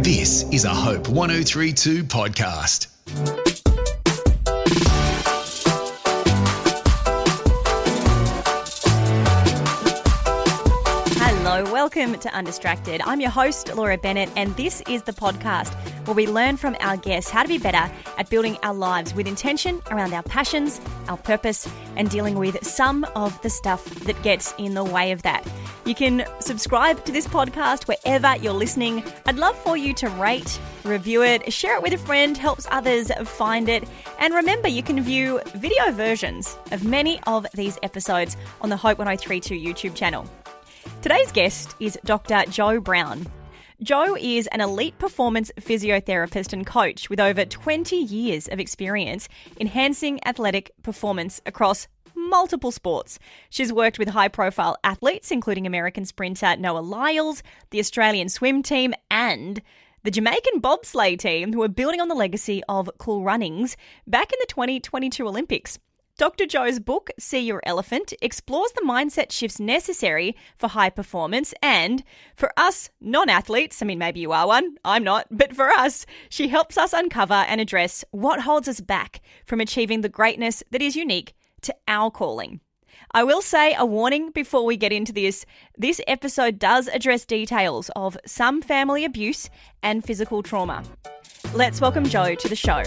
This is a Hope 1032 podcast. Hello, welcome to Undistracted. I'm your host, Laura Bennett, and this is the podcast where we learn from our guests how to be better at building our lives with intention around our passions, our purpose, and dealing with some of the stuff that gets in the way of that. You can subscribe to this podcast wherever you're listening. I'd love for you to rate, review it, share it with a friend, helps others find it. And remember, you can view video versions of many of these episodes on the Hope 1032 YouTube channel. Today's guest is Dr. Jo Brown. Jo is an elite performance physiotherapist and coach with over 20 years of experience enhancing athletic performance across multiple sports. She's worked with high-profile athletes, including American sprinter Noah Lyles, the Australian swim team, and the Jamaican Bobsleigh team, who are building on the legacy of Cool Runnings back in the 2022 Olympics. Dr. Jo's book, See Your Elephant, explores the mindset shifts necessary for high performance, and for us non-athletes, I mean, maybe you are one, I'm not, but for us, she helps us uncover and address what holds us back from achieving the greatness that is unique to our calling. I will say a warning before we get into this. This episode does address details of some family abuse and physical trauma. Let's welcome Jo to the show.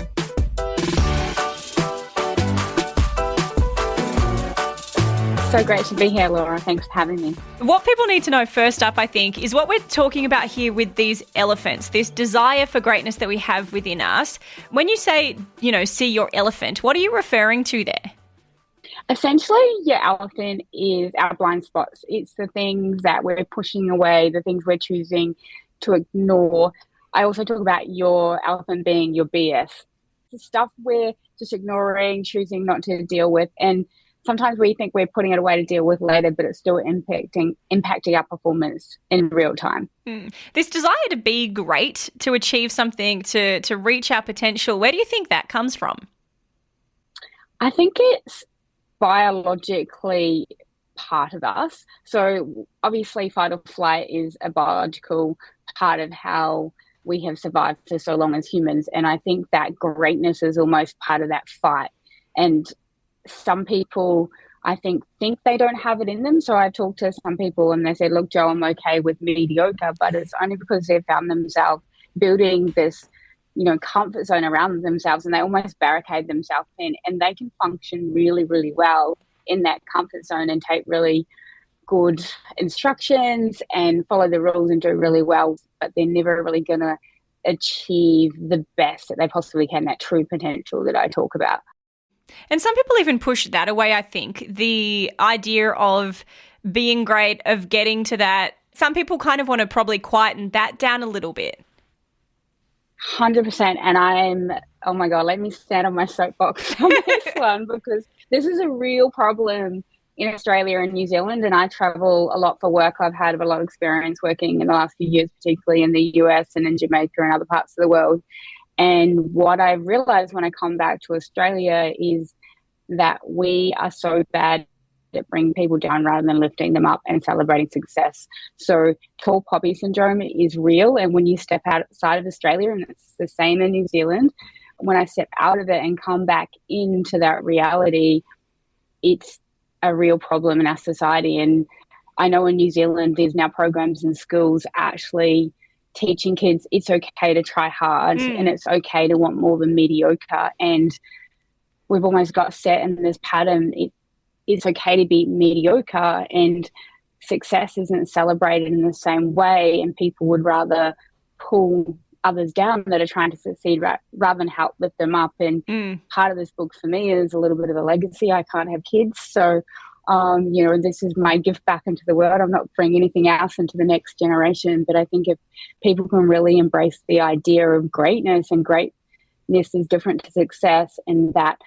So great to be here, Laura. Thanks for having me. What people need to know first up, I think, is what we're talking about here with these elephants, this desire for greatness that we have within us. When you say, see your elephant, what are you referring to there? Essentially, your elephant is our blind spots. It's the things that we're pushing away, the things we're choosing to ignore. I also talk about your elephant being your BS. The stuff we're just ignoring, choosing not to deal with, and sometimes we think we're putting it away to deal with later, but it's still impacting our performance in real time. This desire to be great, to achieve something, to reach our potential, where do you think that comes from? I think it's biologically part of us. So obviously fight or flight is a biological part of how we have survived for so long as humans. And I think that greatness is almost part of that fight. And some people, I think they don't have it in them. So I've talked to some people and they said, look, Jo, I'm okay with mediocre, but it's only because they've found themselves building this, comfort zone around themselves, and they almost barricade themselves in, and they can function really, really well in that comfort zone and take really good instructions and follow the rules and do really well, but they're never really going to achieve the best that they possibly can, that true potential that I talk about. And some people even push that away, I think, the idea of being great, of getting to that. Some people kind of want to probably quieten that down a little bit. 100%. And oh my God, let me stand on my soapbox on this one, because this is a real problem in Australia and New Zealand. And I travel a lot for work. I've had a lot of experience working in the last few years, particularly in the US and in Jamaica and other parts of the world. And what I realized when I come back to Australia is that we are so bad at bringing people down rather than lifting them up and celebrating success. So tall poppy syndrome is real. And when you step outside of Australia, and it's the same in New Zealand, when I step out of it and come back into that reality, it's a real problem in our society. And I know in New Zealand, there's now programs in schools actually teaching kids it's okay to try hard and it's okay to want more than mediocre. And we've almost got set in this pattern. It's okay to be mediocre, and success isn't celebrated in the same way, and people would rather pull others down that are trying to succeed rather than help lift them up. And part of this book for me is a little bit of a legacy. I can't have kids, so this is my gift back into the world. I'm not bringing anything else into the next generation, but I think if people can really embrace the idea of greatness, and greatness is different to success, and that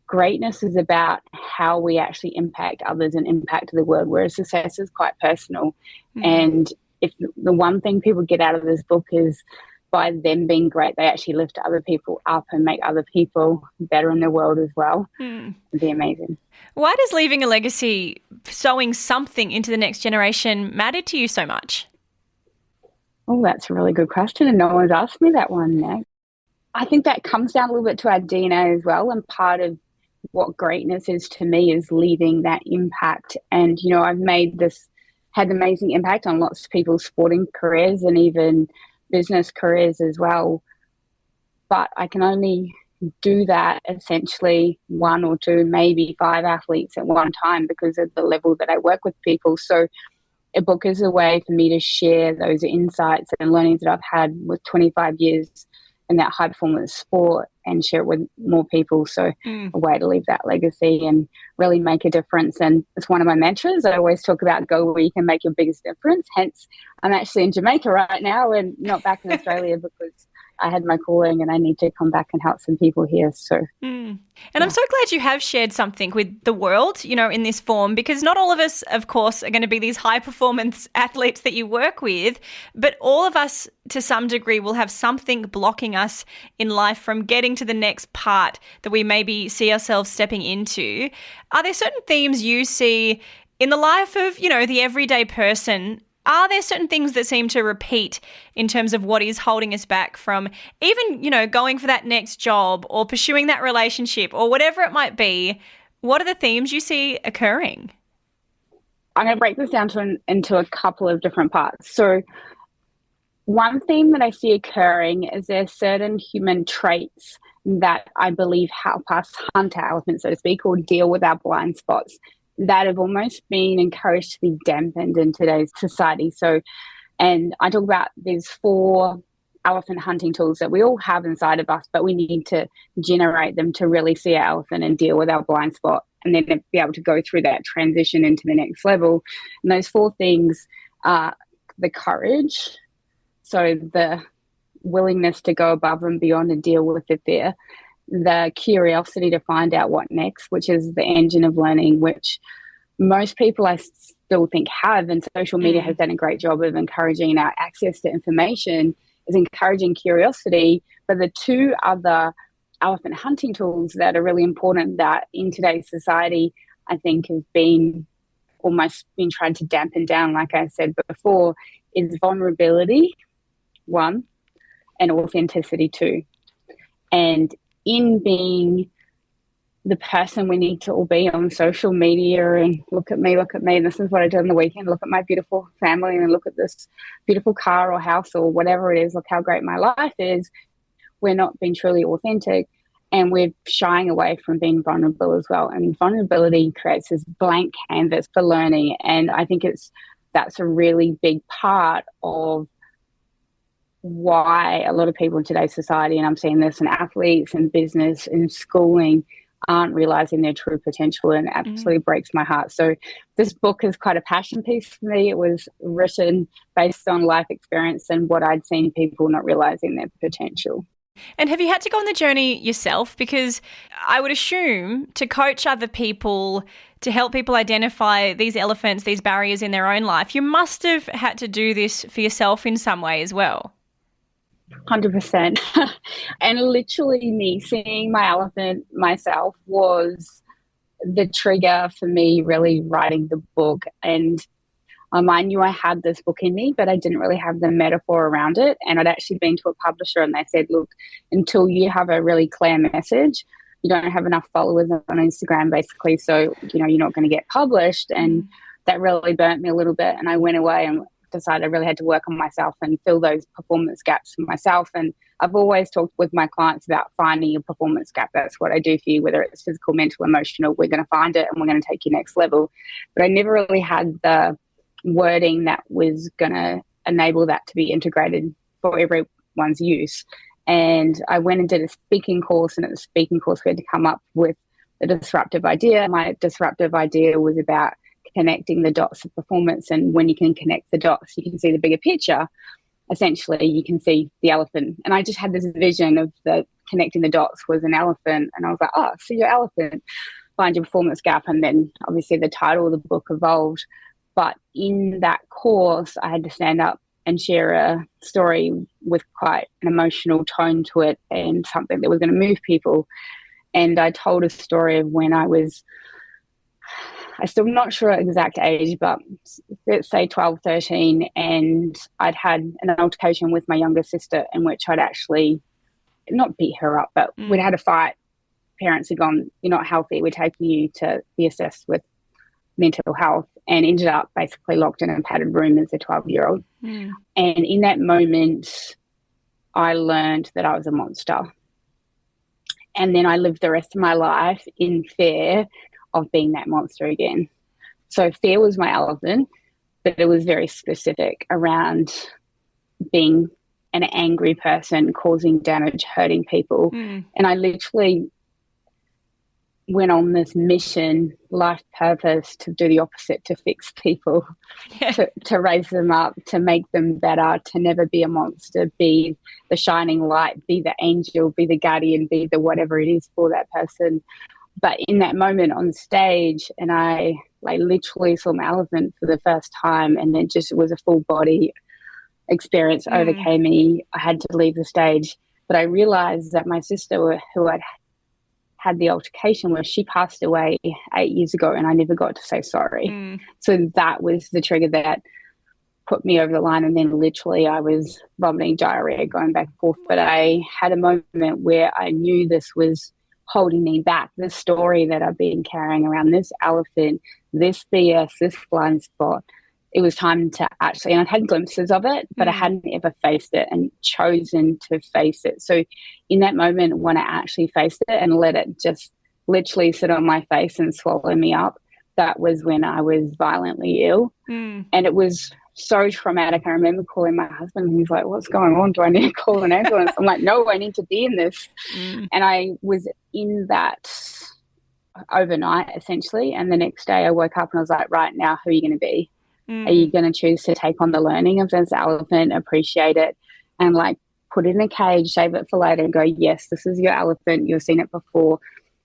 greatness is about how we actually impact others and impact the world, whereas success is quite personal. And if the one thing people get out of this book is by them being great, they actually lift other people up and make other people better in the world as well. It'd be amazing. Why does leaving a legacy, sowing something into the next generation, matter to you so much? Oh, that's a really good question, and no one's asked me that one yet. I think that comes down a little bit to our DNA as well, and part of what greatness is to me is leaving that impact. And, I've had an amazing impact on lots of people's sporting careers and even business careers as well. But I can only do that essentially one or two, maybe five athletes at one time because of the level that I work with people. So a book is a way for me to share those insights and learnings that I've had with 25 years in that high performance sport and share it with more people. So a way to leave that legacy and really make a difference. And it's one of my mantras. I always talk about go where you can make your biggest difference. Hence, I'm actually in Jamaica right now and not back in Australia because I had my calling and I need to come back and help some people here. So, And I'm so glad you have shared something with the world, in this form, because not all of us, of course, are going to be these high performance athletes that you work with, but all of us to some degree will have something blocking us in life from getting to the next part that we maybe see ourselves stepping into. Are there certain themes you see in the life of, the everyday person? Are there certain things that seem to repeat in terms of what is holding us back from even, going for that next job or pursuing that relationship or whatever it might be? What are the themes you see occurring? I'm going to break this down into a couple of different parts. So one theme that I see occurring is there are certain human traits that I believe help us hunt our elephants, so to speak, or deal with our blind spots that have almost been encouraged to be dampened in today's society. So, and I talk about these 4 elephant hunting tools that we all have inside of us, but we need to generate them to really see our elephant and deal with our blind spot and then be able to go through that transition into the next level. And those 4 things are the courage, so the willingness to go above and beyond and deal with the fear, the curiosity to find out what next, which is the engine of learning, which most people I still think have, and social media has done a great job of encouraging our access to information, is encouraging curiosity. But the 2 other elephant hunting tools that are really important that in today's society, I think have been almost been tried to dampen down, like I said before, is vulnerability, 1, and authenticity, 2. And in being the person we need to all be on social media and look at me, and this is what I did on the weekend, look at my beautiful family and look at this beautiful car or house or whatever it is, look how great my life is, we're not being truly authentic and we're shying away from being vulnerable as well. And vulnerability creates this blank canvas for learning. And I think that's a really big part of why a lot of people in today's society, and I'm seeing this in athletes and business and schooling, aren't realizing their true potential, and it absolutely breaks my heart. So this book is quite a passion piece for me. It was written based on life experience and what I'd seen people not realizing their potential. And have you had to go on the journey yourself? Because I would assume to coach other people, to help people identify these elephants, these barriers in their own life, you must have had to do this for yourself in some way as well. 100%. And literally me seeing my elephant myself was the trigger for me really writing the book. And I knew I had this book in me, but I didn't really have the metaphor around it. And I'd actually been to a publisher and they said, look, until you have a really clear message, you don't have enough followers on Instagram, basically. So, you're not going to get published. And that really burnt me a little bit. And I went away and decided I really had to work on myself and fill those performance gaps for myself. And I've always talked with my clients about finding your performance gap. That's what I do for you, whether it's physical, mental, emotional, we're going to find it and we're going to take you next level. But I never really had the wording that was going to enable that to be integrated for everyone's use. And I went and did a speaking course, and at the speaking course we had to come up with a disruptive idea. My disruptive idea was about connecting the dots of performance, and when you can connect the dots you can see the bigger picture. Essentially you can see the elephant, and I just had this vision of the connecting the dots was an elephant, and I was like, oh, so your elephant, find your performance gap. And then obviously the title of the book evolved. But in that course I had to stand up and share a story with quite an emotional tone to it and something that was going to move people. And I told a story of when I was I'm still not sure exact age, but let's say 12, 13, and I'd had an altercation with my younger sister in which I'd actually not beat her up, but we'd had a fight. Parents had gone, "You're not healthy, we're taking you to be assessed with mental health," and ended up basically locked in a padded room as a 12-year-old. And in that moment, I learned that I was a monster. And then I lived the rest of my life in fear of being that monster again. So fear was my elephant, but it was very specific around being an angry person, causing damage, hurting people. And I literally went on this mission, life purpose, to do the opposite, to fix people, to raise them up, to make them better, to never be a monster, be the shining light, be the angel, be the guardian, be the whatever it is for that person. But in that moment on stage, and I literally saw my elephant for the first time, and it just was a full body experience, overcame me. I had to leave the stage. But I realized that my sister, who I'd had the altercation with, she passed away 8 years ago, and I never got to say sorry. So that was the trigger that put me over the line. And then literally I was vomiting, diarrhea, going back and forth. But I had a moment where I knew this was holding me back, this story that I've been carrying around, this elephant, this BS, this blind spot. It was time to actually, and I'd had glimpses of it, but I hadn't ever faced it and chosen to face it. So in that moment, when I actually faced it and let it just literally sit on my face and swallow me up, that was when I was violently ill. And it was so traumatic. I remember calling my husband, and he's like, "What's going on? Do I need to call an ambulance?" I'm like, "No, I need to be in this." And I was in that overnight, essentially. And the next day I woke up and I was like, "Right, now, who are you going to be? Are you going to choose to take on the learning of this elephant, appreciate it, and put it in a cage, save it for later, and go, yes, this is your elephant. You've seen it before.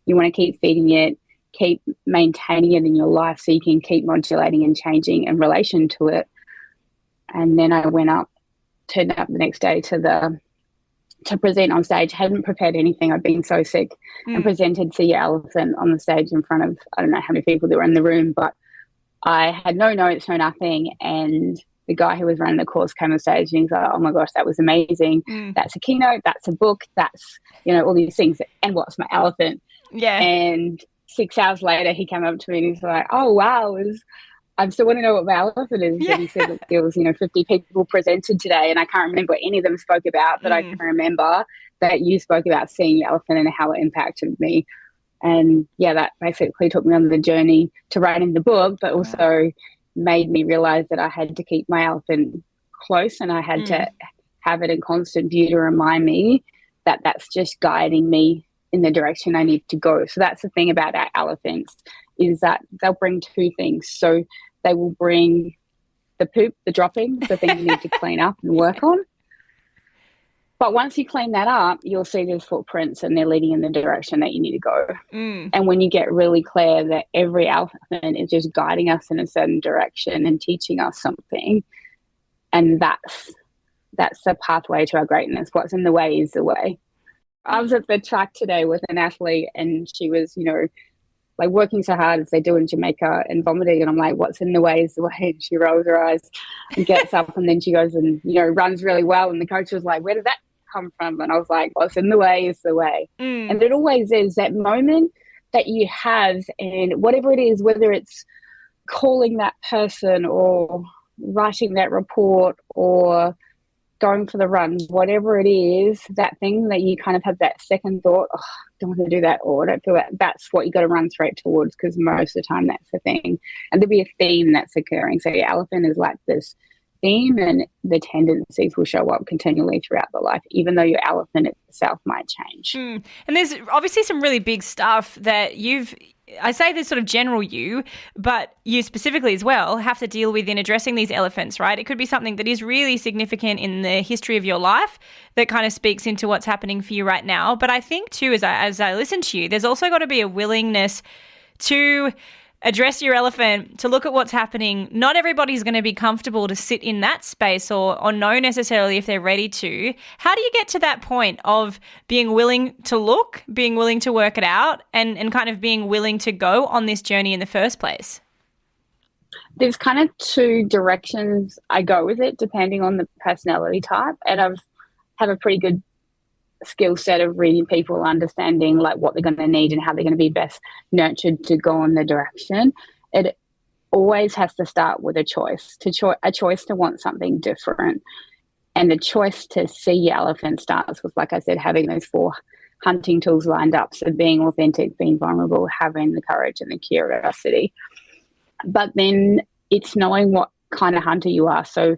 You want to keep feeding it, keep maintaining it in your life so you can keep modulating and changing in relation to it." And then I turned up the next day to present on stage. Hadn't prepared anything. I'd been so sick, and presented to your elephant on the stage in front of, I don't know how many people there were in the room, but I had no notes, no nothing. And the guy who was running the course came on stage and he's like, "Oh my gosh, that was amazing. That's a keynote, that's a book, that's, all these things. And what's my elephant?" Yeah. And 6 hours later, he came up to me and he's like, "Oh, wow, I still want to know what my elephant is." Yeah. And he said that there was, 50 people presented today, and I can't remember what any of them spoke about, but I can remember that you spoke about seeing your elephant and how it impacted me. And yeah, that basically took me on the journey to writing the book, but also made me realize that I had to keep my elephant close, and I had to have it in constant view to remind me that that's just guiding me in the direction I need to go. So that's the thing about our elephants, is that they'll bring two things. So they will bring the poop, the droppings, the things you need to clean up and work on. But once you clean that up, you'll see those footprints, and they're leading in the direction that you need to go. And when you get really clear that every elephant is just guiding us in a certain direction and teaching us something, and that's the pathway to our greatness. What's in the way is the way. I was at the track today with an athlete, and she was, working so hard as they do in Jamaica and vomiting. And I'm like, "What's in the way is the way." And she rolls her eyes and gets up, and then she goes and, runs really well. And the coach was like, "Where did that come from?" And I was like, "What's in the way is the way." And it always is that moment that you have, and whatever it is, whether it's calling that person or writing that report or going for the run, whatever it is, that thing that you kind of have that second thought, "Oh, I don't want to do that," or "I don't feel that," that's what you got to run straight towards, because most of the time that's the thing. And there'll be a theme that's occurring. So your elephant is like this theme, and the tendencies will show up continually throughout the life, even though your elephant itself might change. And there's obviously some really big stuff that I say this sort of general you, but you specifically as well have to deal with in addressing these elephants, right? It could be something that is really significant in the history of your life that kind of speaks into what's happening for you right now. But I think too, as I listen to you, there's also got to be a willingness to address your elephant, to look at what's happening. Not everybody's going to be comfortable to sit in that space or know necessarily if they're ready to. How do you get to that point of being willing to look, being willing to work it out, and kind of being willing to go on this journey in the first place? There's kind of two directions I go with it, depending on the personality type. And have a pretty good skill set of reading people, understanding like what they're going to need and how they're going to be best nurtured to go in the direction. It always has to start with a choice, a choice to want something different. And the choice to see your elephant starts with, like I said, having those 4 hunting tools lined up. So being authentic, being vulnerable, having the courage and the curiosity. But then it's knowing what kind of hunter you are. So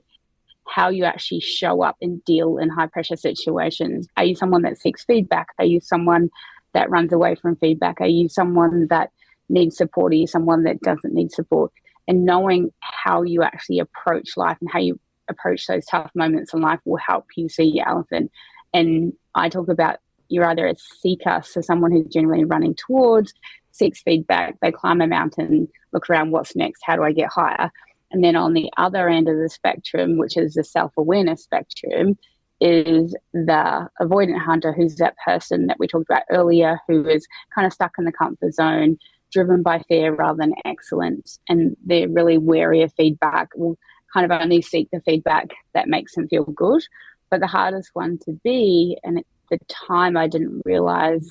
how you actually show up and deal in high pressure situations. Are you someone that seeks feedback? Are you someone that runs away from feedback? Are you someone that needs support? Are you someone that doesn't need support? And knowing how you actually approach life and how you approach those tough moments in life will help you see your elephant. And I talk about you're either a seeker, so someone who's generally running towards, seeks feedback, they climb a mountain, look around, what's next? How do I get higher? And then on the other end of the spectrum, which is the self-awareness spectrum, is the avoidant hunter, who's that person that we talked about earlier, who is kind of stuck in the comfort zone, driven by fear rather than excellence. And they're really wary of feedback, will kind of only seek the feedback that makes them feel good. But the hardest one to be, and at the time I didn't realize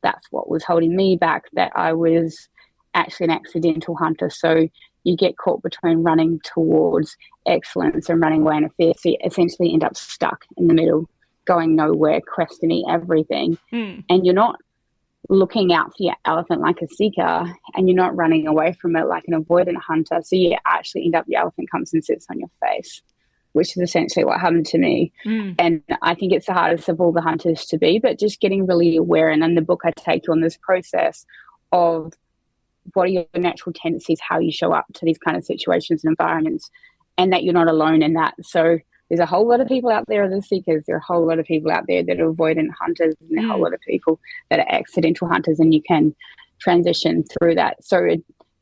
that's what was holding me back, that I was actually an accidental hunter. So you get caught between running towards excellence and running away in a fear. So you essentially end up stuck in the middle, going nowhere, questioning everything. And you're not looking out for your elephant like a seeker, and you're not running away from it like an avoidant hunter. So you actually end up, your elephant comes and sits on your face, which is essentially what happened to me. And I think it's the hardest of all the hunters to be, but just getting really aware. And in the book, I take you on this process of what are your natural tendencies, how you show up to these kind of situations and environments, and that you're not alone in that. So there's a whole lot of people out there that are seekers. There are a whole lot of people out there that are avoidant hunters, and a whole lot of people that are accidental hunters, and you can transition through that. So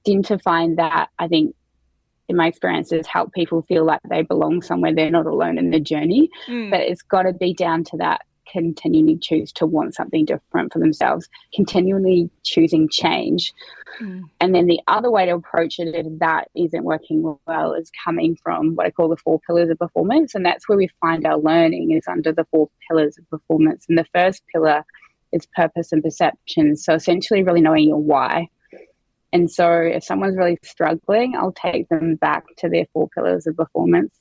identifying that, I think, in my experiences, help people feel like they belong somewhere. They're not alone in the journey, but it's got to be down to that continually choose to want something different for themselves, continually choosing change. And then the other way to approach it, if that isn't working well, is coming from what I call the 4 pillars of performance. And that's where we find our learning, is under the 4 pillars of performance. And the first pillar is purpose and perception. So essentially really knowing your why. And so if someone's really struggling, I'll take them back to their 4 pillars of performance.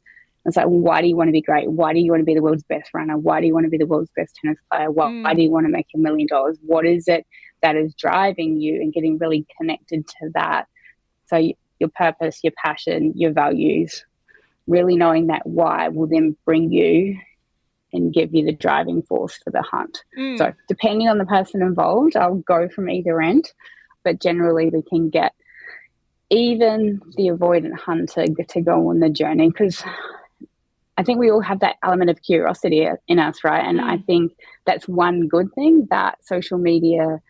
It's like, well, why do you want to be great? Why do you want to be the world's best runner? Why do you want to be the world's best tennis player? Why do you want to make $1 million? What is it that is driving you, and getting really connected to that? So your purpose, your passion, your values, really knowing that why will then bring you and give you the driving force for the hunt. So depending on the person involved, I'll go from either end, but generally we can get even the avoidant hunter to go on the journey, because I think we all have that element of curiosity in us, right? And I think that's one good thing that social media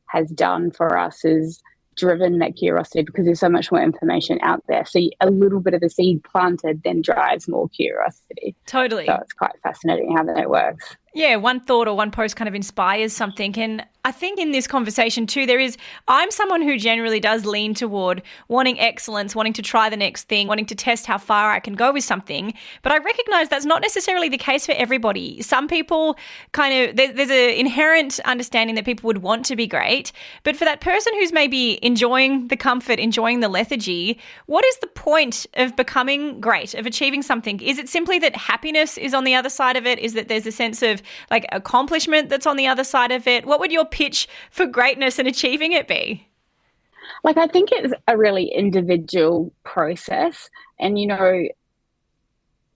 has done for us, is driven that curiosity, because there's so much more information out there. So a little bit of a seed planted then drives more curiosity. Totally. So it's quite fascinating how that works. Yeah, one thought or one post kind of inspires something. And I think in this conversation too, I'm someone who generally does lean toward wanting excellence, wanting to try the next thing, wanting to test how far I can go with something. But I recognize that's not necessarily the case for everybody. Some people there's an inherent understanding that people would want to be great. But for that person who's maybe enjoying the comfort, enjoying the lethargy, what is the point of becoming great, of achieving something? Is it simply that happiness is on the other side of it? Is that there's a sense of like accomplishment that's on the other side of it? What would your pitch for greatness and achieving it be? Like, I think it's a really individual process. And,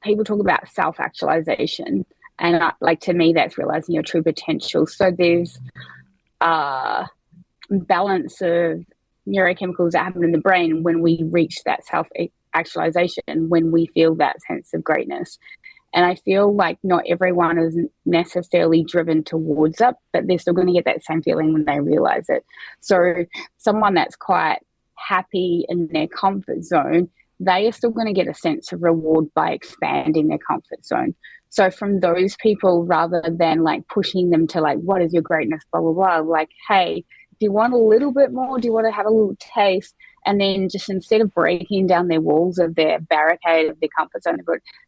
people talk about self-actualization. And to me, that's realizing your true potential. So there's a balance of neurochemicals that happen in the brain when we reach that self-actualization, when we feel that sense of greatness. And I feel like not everyone is necessarily driven towards it, but they're still going to get that same feeling when they realize it. So someone that's quite happy in their comfort zone, they are still going to get a sense of reward by expanding their comfort zone. So from those people, rather than like pushing them to like, what is your greatness, blah, blah, blah, like, hey, do you want a little bit more? Do you want to have a little taste? And then just instead of breaking down their walls of their barricade of their comfort zone,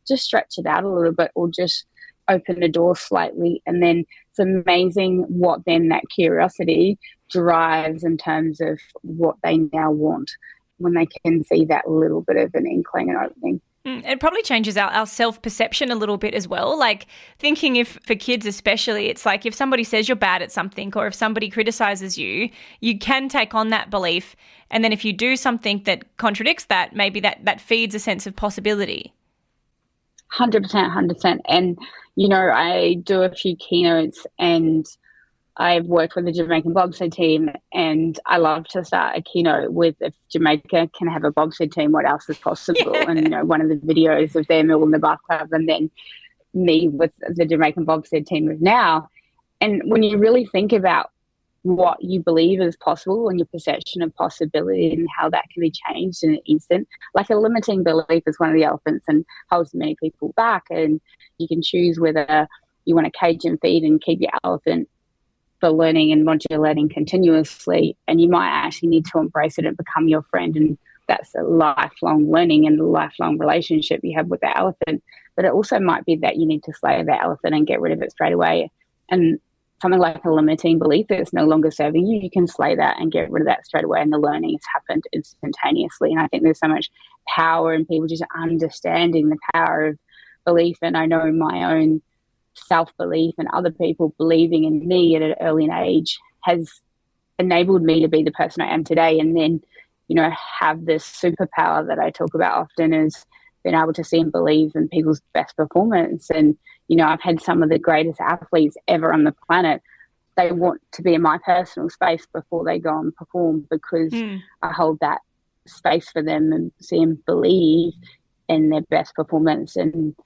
just stretch it out a little bit, or just open the door slightly. And then it's amazing what then that curiosity drives in terms of what they now want when they can see that little bit of an inkling and opening. It probably changes our self-perception a little bit as well. Like thinking, if for kids especially, it's like if somebody says you're bad at something, or if somebody criticizes you, you can take on that belief. And then if you do something that contradicts that, maybe that feeds a sense of possibility. 100%, 100%. And, you know, I do a few keynotes, and I've worked with the Jamaican Bobsleigh team, and I love to start a keynote with, if Jamaica can have a bobsleigh team, what else is possible? Yeah. And, you know, one of the videos of them all in the bathtub, and then me with the Jamaican Bobsleigh team of now. And when you really think about what you believe is possible and your perception of possibility and how that can be changed in an instant, like a limiting belief is one of the elephants and holds many people back. And you can choose whether you want to cage and feed and keep your elephant for learning and modulating continuously, and you might actually need to embrace it and become your friend. And that's a lifelong learning and a lifelong relationship you have with the elephant. But it also might be that you need to slay the elephant and get rid of it straight away. And something like a limiting belief that's no longer serving you, you can slay that and get rid of that straight away, and the learning has happened instantaneously. And I think there's so much power in people just understanding the power of belief. And I know my own self-belief and other people believing in me at an early age has enabled me to be the person I am today. And then, you know, have this superpower that I talk about often, is being able to see and believe in people's best performance. And, you know, I've had some of the greatest athletes ever on the planet. They want to be in my personal space before they go and perform, because I hold that space for them and see and believe in their best performance. And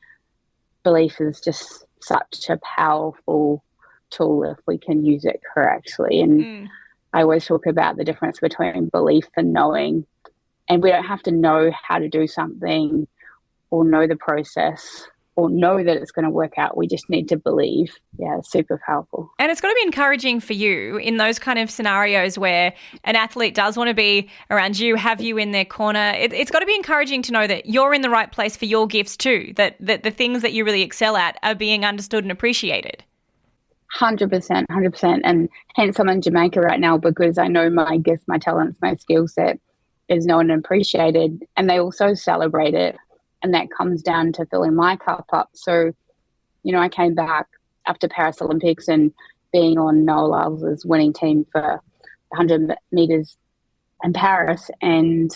belief is just such a powerful tool if we can use it correctly. And I always talk about the difference between belief and knowing. And we don't have to know how to do something or know the process or know that it's going to work out. We just need to believe. Yeah, it's super powerful. And it's got to be encouraging for you in those kind of scenarios where an athlete does want to be around you, have you in their corner. It's got to be encouraging to know that you're in the right place for your gifts too, that the things that you really excel at are being understood and appreciated. 100%, 100%. And hence I'm in Jamaica right now, because I know my gifts, my talents, my skill set is known and appreciated, and they also celebrate it. And that comes down to filling my cup up. So, you know, I came back after Paris Olympics and being on Noah Lyles' winning team for 100 meters in Paris. And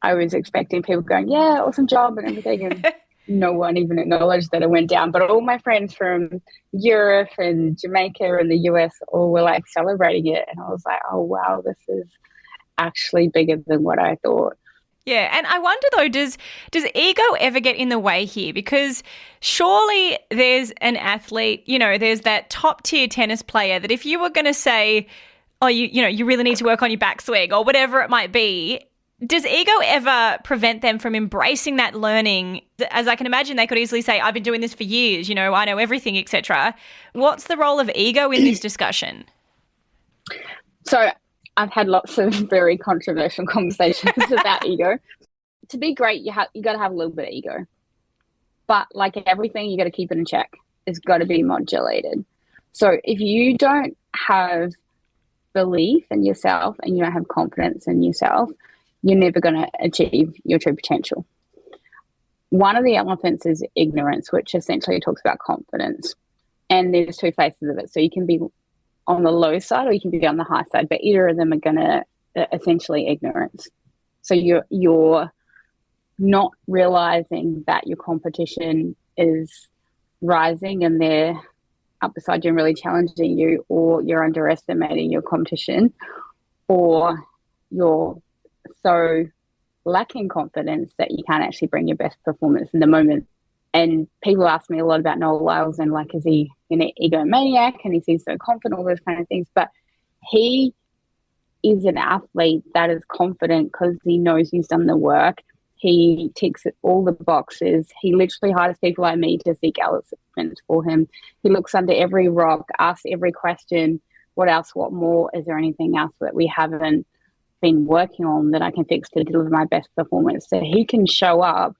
I was expecting people going, yeah, awesome job and everything. And no one even acknowledged that it went down. But all my friends from Europe and Jamaica and the US all were like celebrating it. And I was like, oh, wow, this is actually bigger than what I thought. Yeah, and I wonder though, does ego ever get in the way here? Because surely there's an athlete, you know, there's that top tier tennis player that if you were going to say, oh, you really need to work on your backswing or whatever it might be, does ego ever prevent them from embracing that learning? As I can imagine, they could easily say, I've been doing this for years, you know, I know everything, etc. What's the role of ego in this discussion? So I've had lots of very controversial conversations about ego. To be great, you got to have a little bit of ego. But like everything, you got to keep it in check. It's got to be modulated. So if you don't have belief in yourself and you don't have confidence in yourself, you're never going to achieve your true potential. One of the elephants is ignorance, which essentially talks about confidence. And there's two faces of it. So you can be on the low side or you can be on the high side, but either of them are going to essentially ignorance. So you're not realizing that your competition is rising and they're up beside you and really challenging you, or you're underestimating your competition, or you're so lacking confidence that you can't actually bring your best performance in the moment. And people ask me a lot about Noah Lyles and like, is he an egomaniac and he seems so confident, all those kind of things. But he is an athlete that is confident because he knows he's done the work. He ticks all the boxes. He literally hires people like me to seek elephants for him. He looks under every rock, asks every question. What else? What more? Is there anything else that we haven't been working on that I can fix to deliver my best performance? So he can show up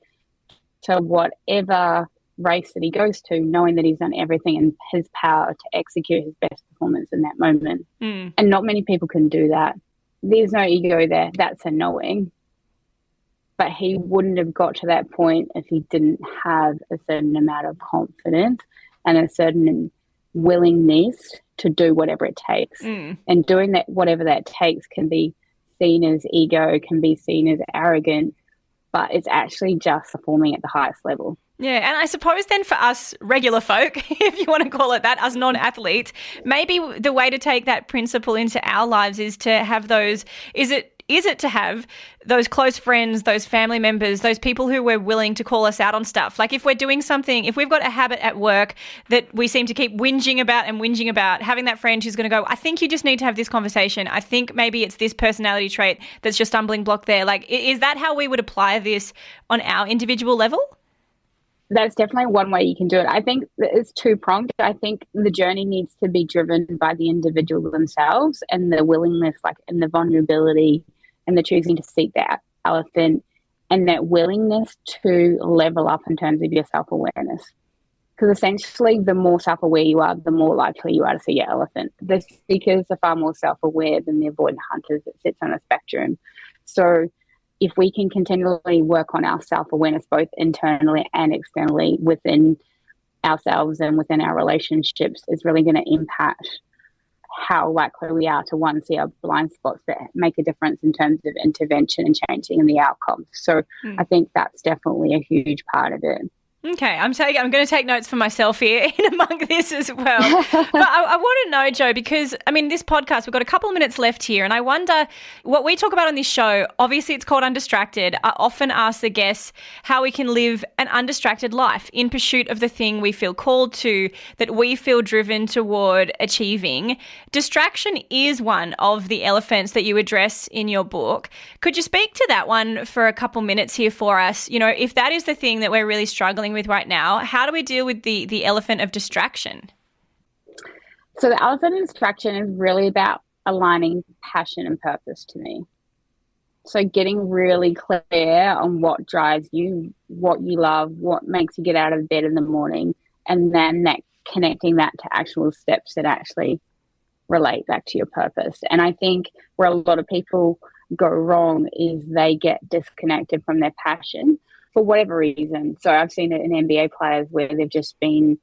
to whatever race that he goes to, knowing that he's done everything in his power to execute his best performance in that moment. And not many people can do that. There's no ego there. That's a knowing. But he wouldn't have got to that point if he didn't have a certain amount of confidence and a certain willingness to do whatever it takes. And doing that, whatever that takes, can be seen as ego, can be seen as arrogant, but it's actually just performing at the highest level. Yeah, and I suppose then for us regular folk, if you want to call it that, us non-athletes, maybe the way to take that principle into our lives is to have those, is it to have those close friends, those family members, those people who we're willing to call us out on stuff? Like if we're doing something, if we've got a habit at work that we seem to keep whinging about, having that friend who's going to go, I think you just need to have this conversation. I think maybe it's this personality trait that's your stumbling block there. Like, is that how we would apply this on our individual level? That's definitely one way you can do it. I think it's two-pronged. I think the journey needs to be driven by the individual themselves and the willingness, and the vulnerability and the choosing to seek that elephant and that willingness to level up in terms of your self-awareness. Because essentially the more self-aware you are, the more likely you are to see your elephant. The seekers are far more self-aware than the avoidant hunters that sits on a spectrum. So if we can continually work on our self-awareness, both internally and externally within ourselves and within our relationships, is really going to impact how likely we are to, one, see our blind spots that make a difference in terms of intervention and changing in the outcome. So I think that's definitely a huge part of it. Okay, I'm going to take notes for myself here in among this as well. But I want to know, Jo, because, I mean, this podcast, we've got a couple of minutes left here, and I wonder what we talk about on this show. Obviously, it's called Undistracted. I often ask the guests how we can live an undistracted life in pursuit of the thing we feel called to, that we feel driven toward achieving. Distraction is one of the elephants that you address in your book. Could you speak to that one for a couple minutes here for us? You know, if that is the thing that we're really struggling with right now, how do we deal with the elephant of distraction? So the elephant of distraction is really about aligning passion and purpose to me. So getting really clear on what drives you, what you love, what makes you get out of bed in the morning, and then connecting that to actual steps that actually relate back to your purpose. And I think where a lot of people go wrong is they get disconnected from their passion for whatever reason. So I've seen it in NBA players where they've just been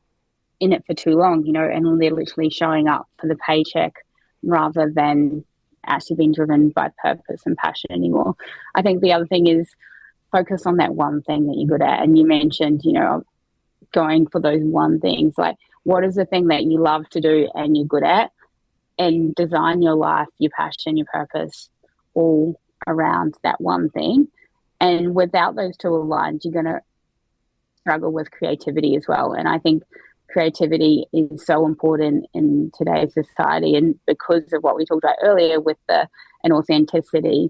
in it for too long, and they're literally showing up for the paycheck rather than actually being driven by purpose and passion anymore. I think the other thing is focus on that one thing that you're good at. And you mentioned, going for those one things, like what is the thing that you love to do and you're good at, and design your life, your passion, your purpose all around that one thing. And without those two aligned, you're going to struggle with creativity as well. And I think creativity is so important in today's society. And because of what we talked about earlier with an authenticity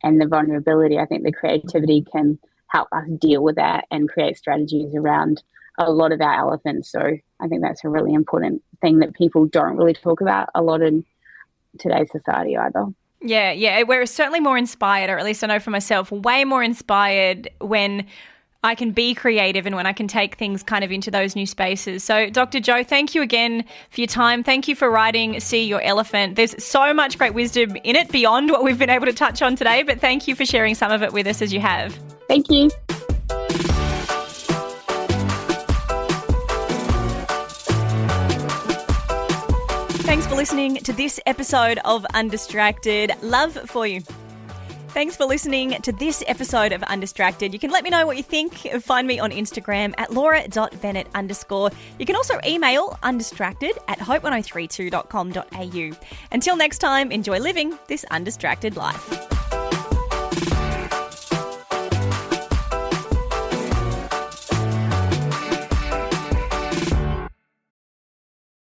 and the vulnerability, I think the creativity can help us deal with that and create strategies around a lot of our elephants. So I think that's a really important thing that people don't really talk about a lot in today's society either. Yeah. We're certainly more inspired, or at least I know for myself, way more inspired when I can be creative and when I can take things kind of into those new spaces. So Dr. Jo, thank you again for your time. Thank you for writing See Your Elephant. There's so much great wisdom in it beyond what we've been able to touch on today, but thank you for sharing some of it with us as you have. Thank you. Thanks for listening to this episode of Undistracted. Love for you. Thanks for listening to this episode of Undistracted. You can let me know what you think. Find me on Instagram at laura.bennett_. You can also email undistracted@hope1032.com.au. Until next time, enjoy living this undistracted life.